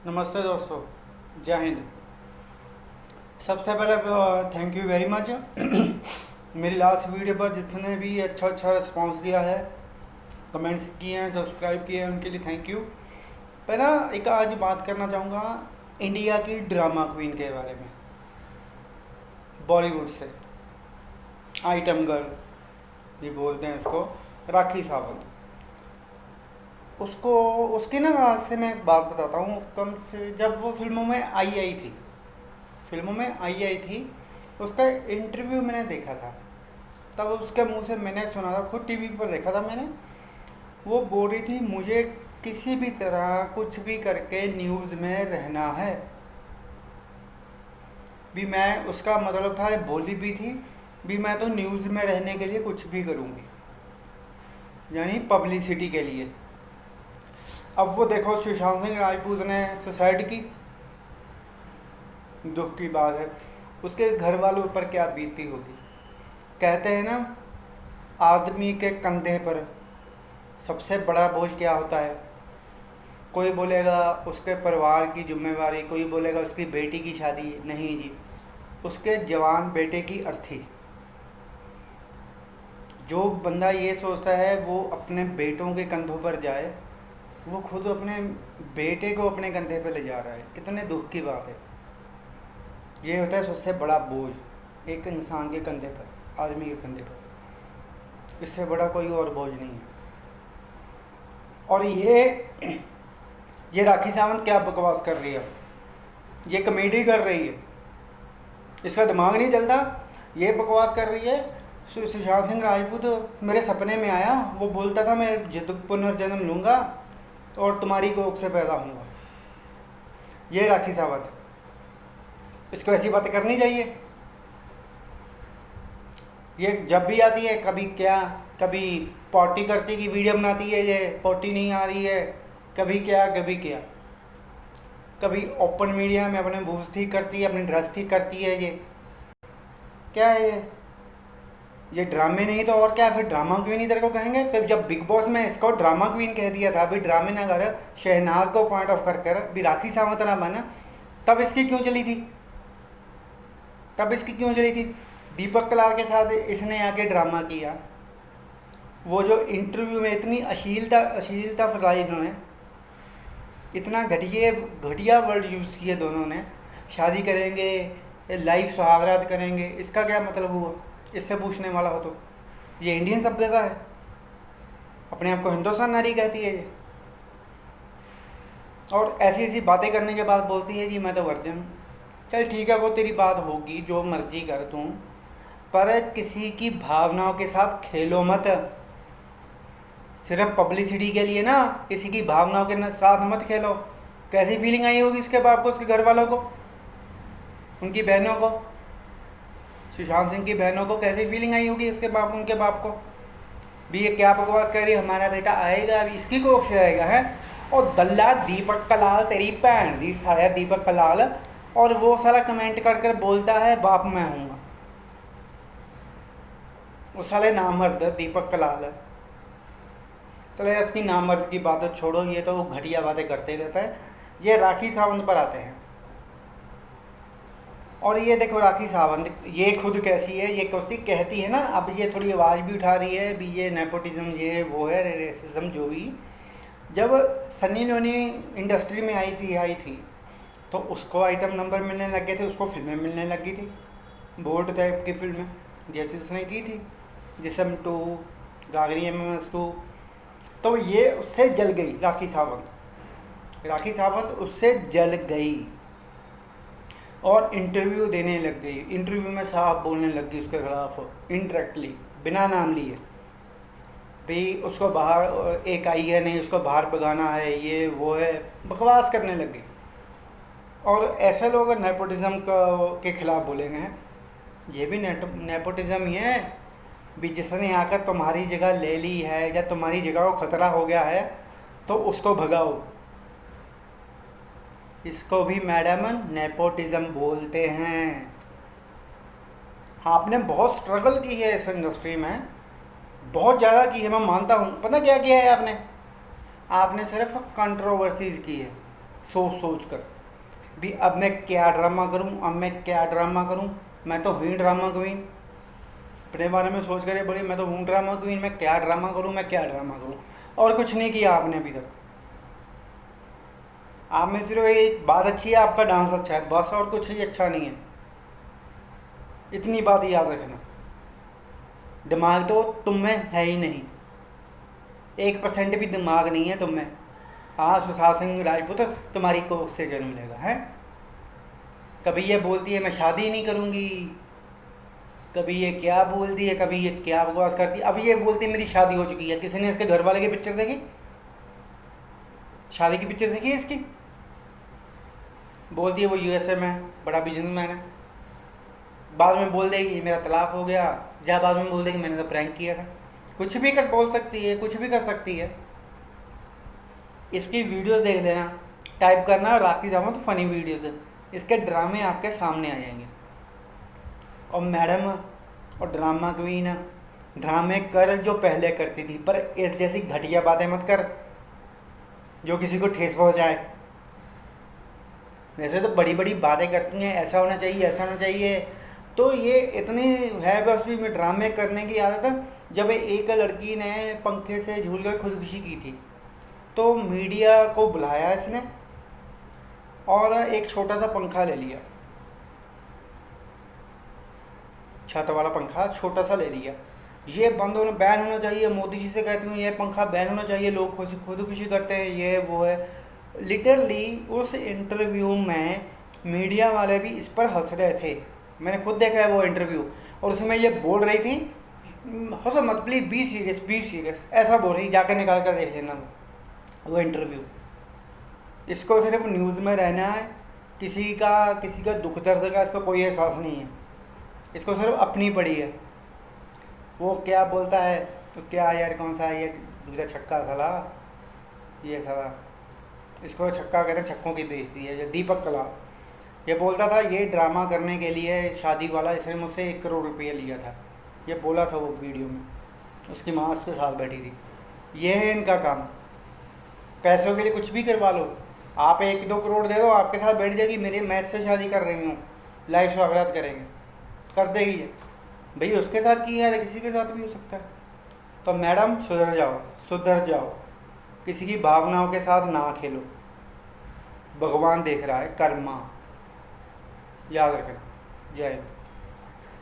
नमस्ते दोस्तों, जय हिंद। सबसे पहले थैंक यू वेरी मच मेरी लास्ट वीडियो पर जिसने भी अच्छा रिस्पांस दिया है, कमेंट्स किए हैं, सब्सक्राइब किए हैं, उनके लिए थैंक यू। मैं ना एक आज बात करना चाहूँगा इंडिया की ड्रामा क्वीन के बारे में। बॉलीवुड से आइटम गर्ल भी बोलते हैं उसको, राखी सावंत। उसको उसकी ना आज से मैं एक बात बताता हूँ। कम से जब वो फिल्मों में आई थी, उसका इंटरव्यू मैंने देखा था। तब उसके मुंह से मैंने सुना था, खुद टीवी पर देखा था मैंने। वो बोल रही थी मुझे किसी भी तरह कुछ भी करके न्यूज़ में रहना है। भी मैं उसका मतलब था, बोली भी थी भी मैं तो न्यूज़ में रहने के लिए कुछ भी करूँगी, यानी पब्लिसिटी के लिए। अब वो देखो, सुशांत सिंह राजपूत ने सुसाइड की, दुख की बात है। उसके घर वालों पर क्या बीती होगी। कहते हैं ना, आदमी के कंधे पर सबसे बड़ा बोझ क्या होता है। कोई बोलेगा उसके परिवार की जिम्मेवारी, कोई बोलेगा उसकी बेटी की शादी। नहीं जी, उसके जवान बेटे की अर्थी। जो बंदा ये सोचता है वो अपने बेटों के कंधों पर जाए, वो खुद अपने बेटे को अपने कंधे पर ले जा रहा है। कितने दुख की बात है। ये होता है सबसे बड़ा बोझ एक इंसान के कंधे पर, आदमी के कंधे पर। इससे बड़ा कोई और बोझ नहीं है। और ये राखी सावंत क्या बकवास कर रही है। ये कॉमेडी कर रही है, इसका दिमाग नहीं चलता। ये बकवास कर रही है। सुशांत सिंह राजपूत मेरे सपने में आया, वो बोलता था मैं पुनर्जन्म लूँगा और तुम्हारी कोख से पैदा होऊंगा। ये राखी सावंत, इसको ऐसी बातें करनी चाहिए। ये जब भी आती है, कभी पॉटी करती की वीडियो बनाती है, ये पॉटी नहीं आ रही है, कभी क्या, कभी ओपन मीडिया में अपने बूब्स ठीक करती है, अपनी ड्रेस ठीक करती है। ये क्या है ये ड्रामे नहीं तो और क्या। फिर ड्रामा क्वीन ही तेरे को कहेंगे। फिर जब बिग बॉस में इसको ड्रामा क्वीन कह दिया था, अभी ड्रामे ना कर, शहनाज को पॉइंट ऑफ कर भी राखी सावंत ना बना, तब इसकी क्यों चली थी। दीपक कलाल के साथ इसने आके ड्रामा किया। वो जो इंटरव्यू में इतनी अश्लीलता फैलाई इन्होंने, इतना घटिया वर्ड यूज़ किए दोनों ने। शादी करेंगे, लाइफ सुहागरात करेंगे, इसका क्या मतलब हुआ। इससे पूछने वाला हो तो ये इंडियन सभ्यता है। अपने आप को हिंदुस्तान नारी कहती है ये, और ऐसी बातें करने के बाद बोलती है जी मैं तो वर्जिन। चल ठीक है, वो तेरी बात होगी, जो मर्जी कर तू, पर किसी की भावनाओं के साथ खेलो मत। सिर्फ पब्लिसिटी के लिए ना किसी की भावनाओं के साथ मत खेलो। कैसी फीलिंग आई होगी उसके बाप को, उसके घर वालों को, उनकी बहनों को, सुशांत सिंह की बहनों को कैसी फीलिंग आई होगी उनके बाप को भी। ये क्या बकवास कर रही है, हमारा बेटा आएगा अभी इसकी कोख से आएगा है। और दल्ला दीपक कलाल, तेरी भैन दी सारा दीपक कलाल, और वो सारा कमेंट कर बोलता है बाप मैं हूँगा। वो साले नामर्द दीपक कलाल है। चले इसकी नामर्द की बात छोड़ो, ये तो घटिया बातें करते रहता है। ये राखी सावंत पर आते हैं। और ये देखो राखी सावंत, ये खुद कैसी है, ये कैसी कहती है ना। अब ये थोड़ी आवाज़ भी उठा रही है भी ये नेपोटिज्म, ये वो है, रेसिज्म जो भी। जब सन्नी लियोनी इंडस्ट्री में आई थी तो उसको आइटम नंबर मिलने लग गए थे, उसको फिल्में मिलने लगी थी, बोल्ड टाइप की फिल्में जैसी उसने की थी, जिसम 2, गागरी MMS 2। तो ये उससे जल गई राखी सावंत उससे जल गई और इंटरव्यू देने लग गई। इंटरव्यू में साफ बोलने लग गई उसके खिलाफ, इनडायरेक्टली, बिना नाम लिए भाई उसको बाहर, एक आई है नहीं उसको बाहर भगाना है, ये वो है, बकवास करने लग गई। और ऐसे लोग नेपोटिज्म के खिलाफ बोलेंगे हैं, ये भी नेपोटिज्म ही है भी। जिसने आकर तुम्हारी जगह ले ली है या तुम्हारी जगह को खतरा हो गया है तो उसको भगाओ। इसको भी मैडम नेपोटिज्म बोलते हैं। आपने बहुत स्ट्रगल की है इस इंडस्ट्री में, बहुत ज़्यादा की है, मैं मानता हूँ। पता क्या किया है आपने सिर्फ कंट्रोवर्सीज़ की है, सोच सोच कर भी अब मैं क्या ड्रामा करूं, अब मैं क्या ड्रामा करूं। मैं तो हुई ड्रामा क्वीन, अपने बारे में सोच कर ये बोली मैं तो हूँ ड्रामा क्वीन, मैं क्या ड्रामा करूं, मैं क्या ड्रामा करूं। और कुछ नहीं किया आपने अभी तक। आप में सिर्फ एक बात अच्छी है, आपका डांस अच्छा है, बस और कुछ ही अच्छा नहीं है। इतनी बात याद रखना। दिमाग तो तुम में है ही नहीं, 1% भी दिमाग नहीं है तुम में। हाँ, सुशांत सिंह राजपूत तुम्हारी कोख से जन्म लेगा है। कभी ये बोलती है मैं शादी नहीं करूँगी, कभी ये क्या बोलती है, कभी ये क्या बकवास करती है। अब ये बोलती है मेरी शादी हो चुकी है। किसी ने इसके घर वाले की पिक्चर देखी, शादी की पिक्चर देखी है इसकी। बोलती है वो यूएसए में है, बड़ा बिजनेसमैन है। बाद में बोल देगी मेरा तलाक हो गया, या बाद में बोल देगी मैंने तो प्रैंक किया था। कुछ भी कर बोल सकती है, कुछ भी कर सकती है। इसकी वीडियोस देख लेना, टाइप करना राखी सावंत फनी वीडियोस है, इसके ड्रामे आपके सामने आ जाएंगे। और मैडम और ड्रामा क्वीन, ड्रामे कर जो पहले करती थी, पर इस जैसी घटिया बातें मत कर जो किसी को ठेस पहुंचाए। वैसे तो बड़ी बड़ी बातें करती हैं, ऐसा होना चाहिए, ऐसा होना चाहिए। तो ये इतनी है बस भी में ड्रामे करने की आदत है। जब एक लड़की ने पंखे से झूल कर खुदकुशी की थी, तो मीडिया को बुलाया इसने और एक छोटा सा पंखा ले लिया, छत वाला पंखा छोटा सा ले लिया। ये बंद होना, बैन होना चाहिए। मोदी जी से कहती हूँ ये पंखा बैन होना चाहिए, लोग खुदकुशी करते हैं, ये वो है। लिटरली उस इंटरव्यू में मीडिया वाले भी इस पर हंस रहे थे। मैंने खुद देखा है वो इंटरव्यू, और उसमें ये बोल रही थी हंसो मत please, be serious be serious, ऐसा बोल रही। जाकर निकाल कर देख लेना वो इंटरव्यू। इसको सिर्फ न्यूज़ में रहना है, किसी का दुख दर्द का इसको कोई एहसास नहीं है। इसको सिर्फ अपनी पड़ी है। वो क्या बोलता है तो क्या यार, कौन सा ये दूसरा छक्का साला, ये साला, इसको छक्का कहते हैं, छक्कों की बेइज्जती है। ये दीपक कला ये बोलता था ये ड्रामा करने के लिए शादी वाला, इसने मुझसे 1 करोड़ रुपये लिया था। ये बोला था वो वीडियो में, उसकी माँ उसके साथ बैठी थी। ये है इनका काम, पैसों के लिए कुछ भी करवा लो। आप 1-2 करोड़ दे दो, आपके साथ बैठ जाएगी, मेरे मैच से शादी कर रही हूँ, लाइव स्वागत करेंगे, कर देगी ये। भाई उसके साथ किया है, किसी के साथ भी हो सकता है। तो मैडम सुधर जाओ, सुधर जाओ, किसी की भावनाओं के साथ ना खेलो। भगवान देख रहा है, कर्मा याद रखना। जय हिंद।